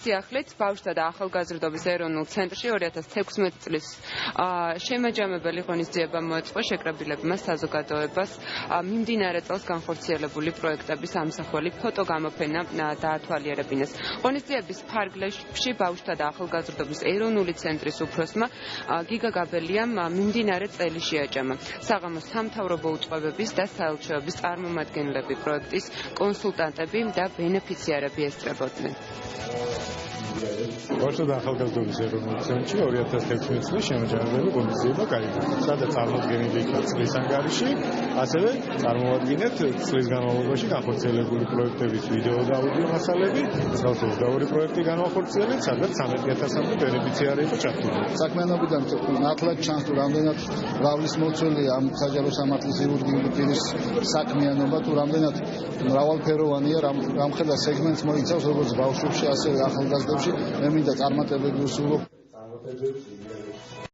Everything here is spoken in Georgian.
სიახლით ბავშვთა და ახალგაზრდობის ეროვნულ ცენტრში 2016 წლის შემაჯამებელი ღონისძიება მოეწყო შეკრებილებმა საზოგადოებას მიმდინარე წელს განხორციელებული პროექტების ამსახველი ფოტოგამოფენა დაათვალიერებინეს. ღონისძიების ფარგლებში ბავშვთა და ახალგაზრდობის ეროვნული ცენტრის უფროსმა გიგა გაბელიამ მიმდინარე წელი შეაჯამა. საღამოს სამთავრობო უწყებების და საელჩოების წარმომადგენლები, პროექტის კონსულტანტები და ბენეფიციარები ესწრებოდნენ. ბავშვთა და ახალგაზრდობის ეროვნულ ცენტრში 2016 წლის შემაჯამებელი ღონისძიება გაიმართა, სადაც წარმოდგენილი იქნა წლის ანგარიში, ასევე წარმოვადგინეთ წლის განმავლობაში განხორციელებული პროექტების ვიდეო და აუდიო მასალები, მსგავსი უსდავრი პროექტი განახორციელეთ, სადაც 13,000-მდე ბენეფიციარი იყო ჩართული. საქმიანობიდან ნათლად ჩანს, თუ რამდენად მრავლის მოცველია ამ საჯარო სამართლის იურიდიული პირის საქმიანობა, თუ რამდენად მრავალფეროვანია, რამხელა სეგმენტს მოიცავს როგორც ბავშვებში, ასევე ახალგაზრდებში. მე მინდა წარმატებები ვუსურვო.